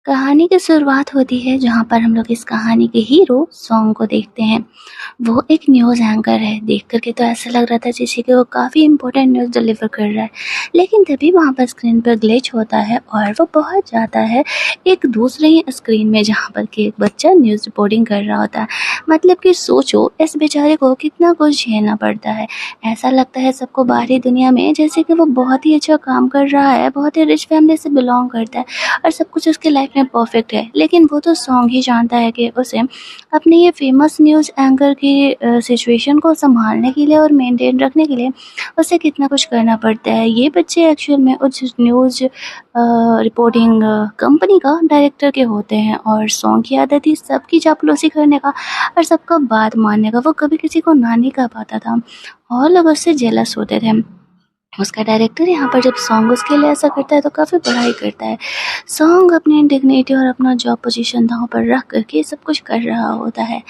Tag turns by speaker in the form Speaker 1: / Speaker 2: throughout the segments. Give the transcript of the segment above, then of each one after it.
Speaker 1: कहानी की शुरुआत होती है जहाँ पर हम लोग इस कहानी के हीरो सॉन्ग को देखते हैं। वो एक न्यूज़ एंकर है। देख कर के तो ऐसा लग रहा था जैसे कि वो काफ़ी इम्पोर्टेंट न्यूज़ डिलीवर कर रहा है। लेकिन तभी वहाँ पर स्क्रीन पर ग्लिच होता है और वो पहुँच जाता है एक दूसरे ही स्क्रीन में जहाँ पर कि एक बच्चा न्यूज़ रिपोर्टिंग कर रहा होता है। मतलब कि सोचो इस बेचारे को कितना कुछ झेलना पड़ता है। ऐसा लगता है सबको बाहरी दुनिया में जैसे कि वो बहुत ही अच्छा काम कर रहा है, बहुत ही रिच फैमिली से बिलोंग करता है और सब कुछ उसके लाइफ में परफेक्ट है। लेकिन वो तो सॉन्ग ही जानता है कि उसे अपने ये फेमस न्यूज़ एंकर की सिचुएशन को संभालने के लिए और मेंटेन रखने के लिए उसे कितना कुछ करना पड़ता है। ये बच्चे एक्चुअल में उस न्यूज़ रिपोर्टिंग कंपनी का डायरेक्टर के होते हैं और सॉन्ग की आदत ही सबकी चापलूसी करने का और सबका बात मानने का। वो कभी किसी को ना नहीं कह पाता था और लोग उससे जेलस होते थे। उसका डायरेक्टर यहाँ पर जब सॉन्ग उसके लिए ऐसा करता है तो काफ़ी बड़ाई करता है। सॉन्ग अपनी डिग्निटी और अपना जॉब पोजीशन दांव पर रख करके सब कुछ कर रहा होता है।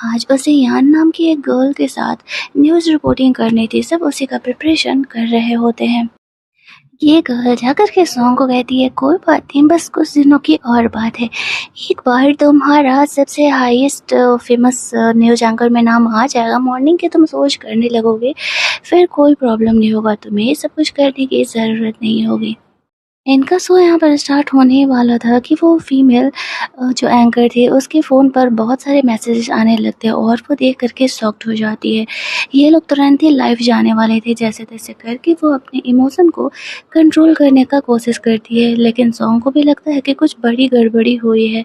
Speaker 1: आज उसे यान नाम की एक गर्ल के साथ न्यूज़ रिपोर्टिंग करनी थी। सब उसी का प्रिपरेशन कर रहे होते हैं। ये गर्ल जाकर के सॉन्ग को कहती है, कोई बात नहीं, बस कुछ दिनों की और बात है। एक बार तुम्हारा सबसे हाईएस्ट फेमस न्यूज़ एंकर में नाम आ जाएगा। मॉर्निंग के तुम सोच करने लगोगे, फिर कोई प्रॉब्लम नहीं होगा, तुम्हें ये सब कुछ करने की ज़रूरत नहीं होगी। इनका शो यहाँ पर स्टार्ट होने ही वाला था कि वो फीमेल जो एंकर थी उसके फ़ोन पर बहुत सारे मैसेजेस आने लगते हैं और वो देख करके शॉक्ड हो जाती है। ये लोग तुरंत ही लाइव जाने वाले थे। जैसे तैसे करके वो अपने इमोशन को कंट्रोल करने का कोशिश करती है, लेकिन सॉन्ग को भी लगता है कि कुछ बड़ी गड़बड़ी हुई है।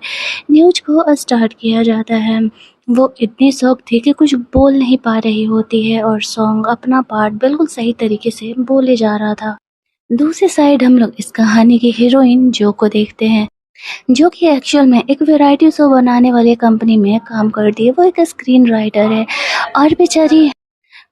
Speaker 1: न्यूज़ को स्टार्ट किया जाता है। वो इतनी शॉक थी कि कुछ बोल नहीं पा रही होती है और सॉन्ग अपना पार्ट बिल्कुल सही तरीके से बोले जा रहा था। दूसरी साइड हम लोग इस कहानी की हीरोइन जो को देखते हैं, जो कि एक्चुअल में एक वैरायटी शो बनाने वाली कंपनी में काम करती है। वो एक स्क्रीन राइटर है और बेचारी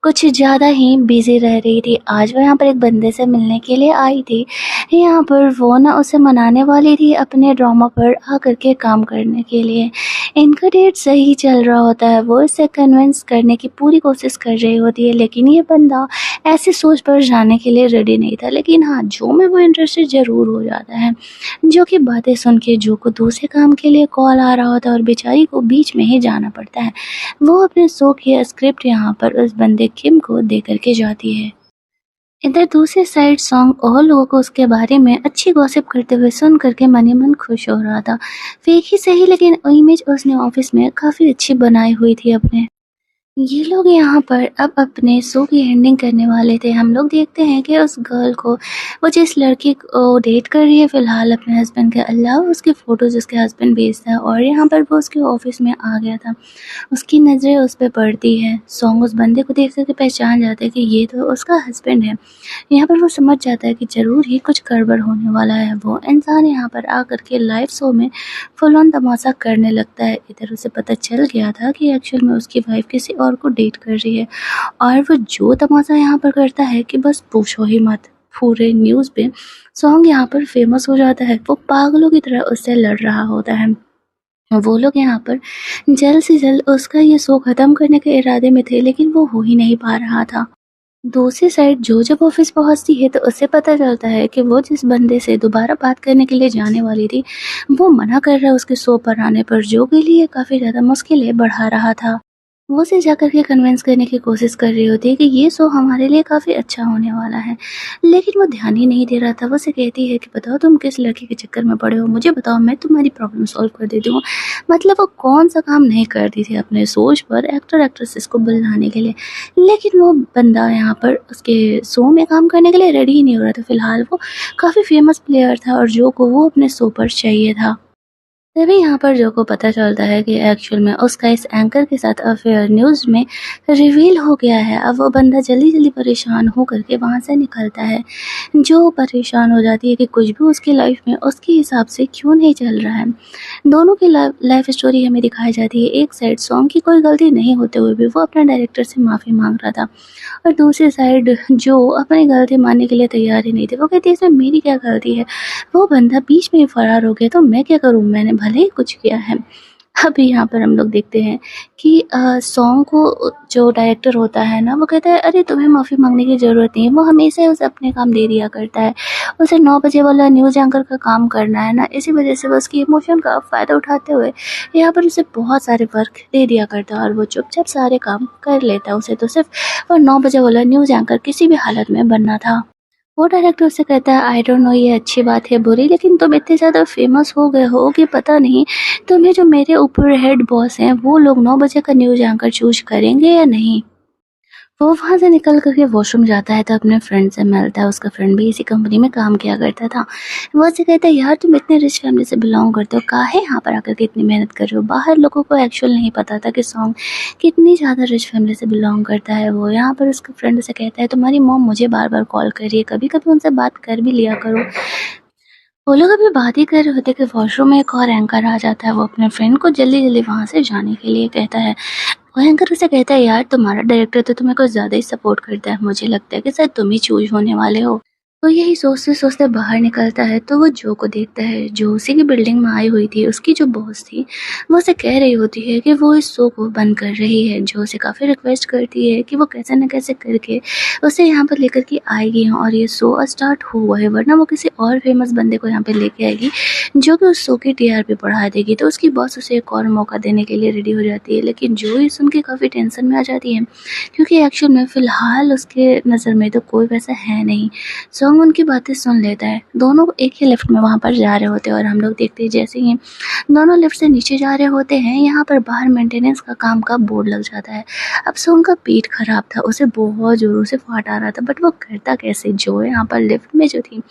Speaker 1: कुछ ज़्यादा ही बिजी रह रही थी। आज वो यहाँ पर एक बंदे से मिलने के लिए आई थी। यहाँ पर वो ना उसे मनाने वाली थी अपने ड्रामा पर आकर के काम करने के लिए। इनका डेट सही चल रहा होता है। वो इसे कन्विंस करने की पूरी कोशिश कर रही होती है, लेकिन ये बंदा ऐसी सोच पर जाने के लिए रेडी नहीं था। लेकिन हाँ, जो में वो इंटरेस्टेड ज़रूर हो जाता है। जो कि बातें सुन के जो को दूसरे काम के लिए कॉल आ रहा होता है और बेचारी को बीच में ही जाना पड़ता है। वो अपने शो की स्क्रिप्ट यहाँ पर उस बंदे किम को दे करके जाती है। इधर दूसरी साइड सॉन्ग और लोगों को उसके बारे में अच्छी गॉसिप करते हुए सुन करके मन ही मन खुश हो रहा था। फेक ही सही, लेकिन इमेज उसने ऑफिस में काफ़ी अच्छी बनाई हुई थी अपने। ये लोग यहाँ पर अब अपने शो की एंडिंग करने वाले थे। हम लोग देखते हैं कि उस गर्ल को, वो जिस लड़की को डेट कर रही है फ़िलहाल अपने हस्बैंड के अलावा, उसके फ़ोटोज़ उसके हस्बैंड भेजता है और यहाँ पर वो उसके ऑफिस में आ गया था। उसकी नज़रें उस पे पड़ती है। सॉन्ग उस बंदे को देख कर के पहचान जाता है कि ये तो उसका हस्बैंड है। यहाँ पर वो समझ जाता है कि ज़रूर ही कुछ गड़बड़ होने वाला है। वो इंसान यहाँ पर आकर के लाइव शो में फुल ऑन तमाशा करने लगता है। इधर उसे पता चल गया था कि एक्चुअल में उसकी वाइफ किसी और को डेट कर रही है और वो जो तमाशा यहाँ पर करता है कि बस पूछो ही मत। पूरे न्यूज़ पे सॉन्ग यहाँ पर फेमस हो जाता है। वो पागलों की तरह उससे लड़ रहा होता है। वो लोग यहाँ पर जल्द से जल्द उसका ये शो ख़त्म करने के इरादे में थे, लेकिन वो हो ही नहीं पा रहा था। दूसरी साइड जो जब ऑफिस पहुंचती है तो उसे पता चलता है कि वो जिस बंदे से दोबारा बात करने के लिए जाने वाली थी, वो मना कर रहा है उसके शो पर आने पर, जो के लिए काफ़ी ज़्यादा मुश्किलें बढ़ा रहा था। वो उसे जाकर के कन्विंस करने की कोशिश कर रही होती है कि ये शो हमारे लिए काफ़ी अच्छा होने वाला है, लेकिन वो ध्यान ही नहीं दे रहा था। वो उसे कहती है कि बताओ तुम किस लड़की के चक्कर में पड़े हो, मुझे बताओ, मैं तुम्हारी प्रॉब्लम सॉल्व कर देती हूँ। मतलब वो कौन सा काम नहीं करती थी अपने सोच पर एक्टर एक्ट्रेसेस को बुलाने के लिए, लेकिन वो बंदा यहाँ पर उसके शो में काम करने के लिए रेडी ही नहीं हो रहा था। फिलहाल वो काफ़ी फेमस प्लेयर था और जो को वो अपने शो पर चाहिए था। तभी यहाँ पर जो को पता चलता है कि एक्चुअल में उसका इस एंकर के साथ अफेयर न्यूज़ में रिवील हो गया है। अब वो बंदा जल्दी जल्दी परेशान हो करके वहाँ से निकलता है। जो परेशान हो जाती है कि कुछ भी उसकी लाइफ में उसके हिसाब से क्यों नहीं चल रहा है। दोनों की लाइफ स्टोरी हमें दिखाई जाती है। एक साइड सॉन्ग की कोई गलती नहीं होते हुए भी वो अपने डायरेक्टर से माफ़ी मांग रहा था और दूसरी साइड जो अपनी गलती मानने के लिए तैयार ही नहीं थे। वो कहती है इसमें मेरी क्या गलती है, वो बंदा बीच में ही फरार हो गया तो मैं क्या करूँ, मैंने भले ही कुछ किया है। अभी यहाँ पर हम लोग देखते हैं कि सॉन्ग को जो डायरेक्टर होता है ना, वो कहता है अरे तुम्हें माफ़ी मांगने की ज़रूरत नहीं है, वो हमेशा ही उसे अपने काम दे दिया करता है। उसे 9 बजे वाला न्यूज़ एंकर का काम करना है ना, इसी वजह से वो उसकी इमोशन का फ़ायदा उठाते हुए यहाँ पर उसे बहुत सारे वर्क दे दिया करता है और वो चुपचाप सारे काम कर लेता है। उसे तो सिर्फ वो 9 बजे वाला न्यूज़ एंकर किसी भी हालत में बनना था। वो डायरेक्टर उससे कहता है आई डोंट नो ये अच्छी बात है बुरी, लेकिन तुम इतने ज़्यादा फेमस हो गए हो कि पता नहीं तुम्हें जो मेरे ऊपर हेड बॉस हैं वो लोग 9 बजे का न्यूज़ एंकर चूज करेंगे या नहीं। वो वहाँ से निकल कर के वॉशरूम जाता है तो अपने फ्रेंड से मिलता है। उसका फ्रेंड भी इसी कंपनी में काम किया करता था। वो उससे कहता है यार तुम इतने रिच फैमिली से बिलोंग करते हो, काहे यहाँ पर आकर के इतनी मेहनत कर रहे हो। बाहर लोगों को एक्चुअल नहीं पता था कि सॉन्ग कितनी ज़्यादा रिच फैमिली से बिलोंग करता है। वो यहाँ पर उसके फ्रेंड से कहता है तुम्हारी मॉम मुझे बार बार कॉल कर रही है, कभी कभी उनसे बात कर भी लिया करो। वो लोग अभी बात ही कर रहे होते कि वॉशरूम में एक और एंकर आ जाता है। वो अपने फ्रेंड को जल्दी जल्दी वहाँ से जाने के लिए कहता है। वो एंकर उसे कहता है यार तुम्हारा डायरेक्टर तो तुम्हें कुछ ज़्यादा ही सपोर्ट करता है, मुझे लगता है कि शायद तुम ही चूज होने वाले हो। तो यही सोचते सोचते बाहर निकलता है तो वो जो को देखता है जो उसी की बिल्डिंग में आई हुई थी। उसकी जो बॉस थी वो उसे कह रही होती है कि वो इस शो को बंद कर रही है। जो उसे काफ़ी रिक्वेस्ट करती है कि वो कैसे न कैसे करके उसे यहाँ पर लेकर के आएगी और ये शो स्टार्ट हुआ है, वरना वो किसी और फेमस बंदे को यहाँ पे लेके आएगी जो कि उस शो की टीआरपी बढ़ा देगी। तो उसकी बॉस उसे एक और मौका देने के लिए रेडी हो जाती है, लेकिन जो ये सुन के काफ़ी टेंशन में आ जाती है क्योंकि एक्चुअल में फ़िलहाल उसके नज़र में तो कोई वैसा है नहीं। सॉन्ग उनकी बातें सुन लेता है। दोनों एक ही लिफ्ट में वहाँ पर जा रहे होते हैं और हम लोग देखते हैं जैसे ही दोनों लिफ्ट से नीचे जा रहे होते हैं, यहाँ पर बाहर मेंटेनेंस का काम का बोर्ड लग जाता है। अब सॉन्ग का पेट खराब था, उसे बहुत ज़ोरों से फाट आ रहा था, बट वो करता कैसे। जो यहाँ पर लिफ्ट में जो थी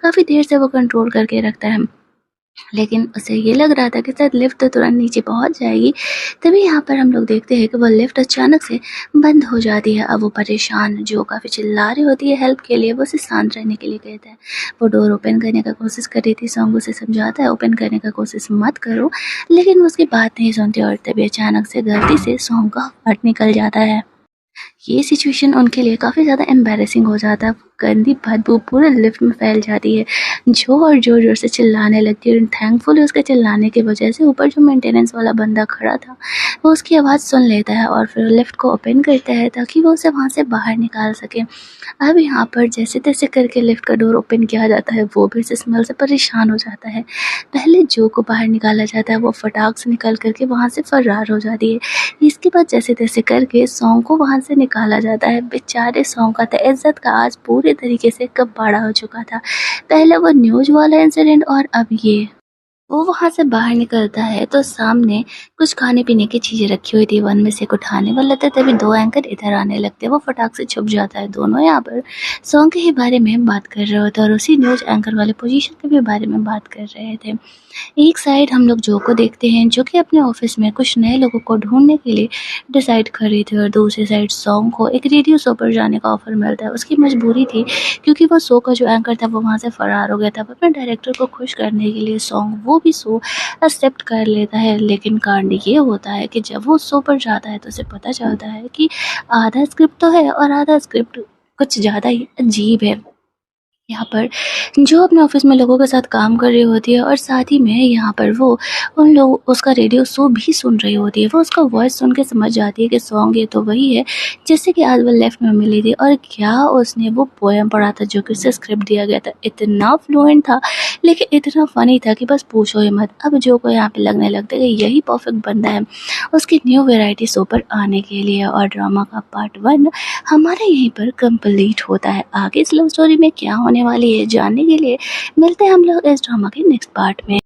Speaker 1: काफ़ी देर से वो कंट्रोल करके रखता है, लेकिन उसे ये लग रहा था कि शायद लिफ्ट तो तुरंत नीचे पहुंच जाएगी। तभी यहाँ पर हम लोग देखते हैं कि वो लिफ्ट अचानक से बंद हो जाती है। अब वो परेशान जो काफ़ी चिल्ला रही होती है हेल्प के लिए, वो उसे शांत रहने के लिए कहता है। वो डोर ओपन करने का कोशिश कर रही थी, सॉन्ग उसे समझाता है ओपन करने का कोशिश मत करो, लेकिन वो उसकी बात नहीं सुनती और तभी अचानक से गलती से सॉन्ग का हार्ट निकल जाता है। ये सिचुएशन उनके लिए काफ़ी ज़्यादा एम्बैरेसिंग हो जाता है। गंदी बदबू पूरे लिफ्ट में फैल जाती है। जो और ज़ोर ज़ोर से चिल्लाने लगती है। थैंकफुली उसके चिल्लाने की वजह से ऊपर जो मेंटेनेंस वाला बंदा खड़ा था वो उसकी आवाज़ सुन लेता है और फिर लिफ्ट को ओपन करता है ताकि वो उसे वहाँ से बाहर निकाल सके। अब यहाँ पर जैसे तैसे करके लिफ्ट का डोर ओपन किया जाता है। वो भी इस स्मेल से परेशान हो जाता है। पहले जो को बाहर निकाला जाता है वो फटाक से निकल करके वहाँ से फरार हो जाती है। इसके बाद जैसे तैसे करके सॉन्ग को वहाँ से निकाला जाता है। बेचारे सॉन्ग का तो इज्जत का आज पूरे तरीके से कबाड़ा हो चुका था। पहले वो न्यूज़ वाला इंसिडेंट और अब ये। वो वहाँ से बाहर निकलता है तो सामने कुछ खाने पीने की चीज़ें रखी हुई थी। वन में से कुछ उठाने वाला था तभी दो एंकर इधर आने लगते हैं। वो फटाक से छुप जाता है। दोनों यहाँ पर सॉन्ग के ही बारे में बात कर रहे होते हैं और उसी न्यूज़ एंकर वाले पोजीशन के भी बारे में बात कर रहे थे। एक साइड हम लोग जो को देखते हैं जो कि अपने ऑफिस में कुछ नए लोगों को ढूंढने के लिए डिसाइड कर रही थी और दूसरी साइड सॉन्ग को एक रेडियो शो पर जाने का ऑफर मिलता है। उसकी मजबूरी थी क्योंकि वो शो का जो एंकर था वो वहाँ से फरार हो गया था। अपने डायरेक्टर को खुश करने के लिए सॉन्ग वो भी शो एक्सेप्ट कर लेता है, लेकिन कांड ये होता है कि जब वो शो पर जाता है तो उसे पता चलता है कि आधा स्क्रिप्ट तो है और आधा स्क्रिप्ट कुछ ज़्यादा ही अजीब है। यहाँ पर जो अपने ऑफिस में लोगों के साथ काम कर रही होती है और साथ ही में यहाँ पर वो उन लोग उसका रेडियो शो भी सुन रही होती है। वो उसका वॉइस सुन के समझ जाती है कि सॉन्ग ये तो वही है जैसे कि आज वो लेफ्ट में मिली थी और क्या उसने वो पोएम पढ़ा था जो कि उससे स्क्रिप्ट दिया गया था। इतना फ्लुएंट था लेकिन इतना फनी था कि बस पूछो ही मत। अब जो को यहाँ पे लगने लगता है कि यही परफेक्ट बंदा है उसकी न्यू वेराइटी शो पर आने के लिए। और ड्रामा का पार्ट 1 हमारे यहीं पर कंप्लीट होता है। आगे इस लव स्टोरी में क्या होने वाली है जानने के लिए मिलते हैं हम लोग इस ड्रामा के नेक्स्ट पार्ट में।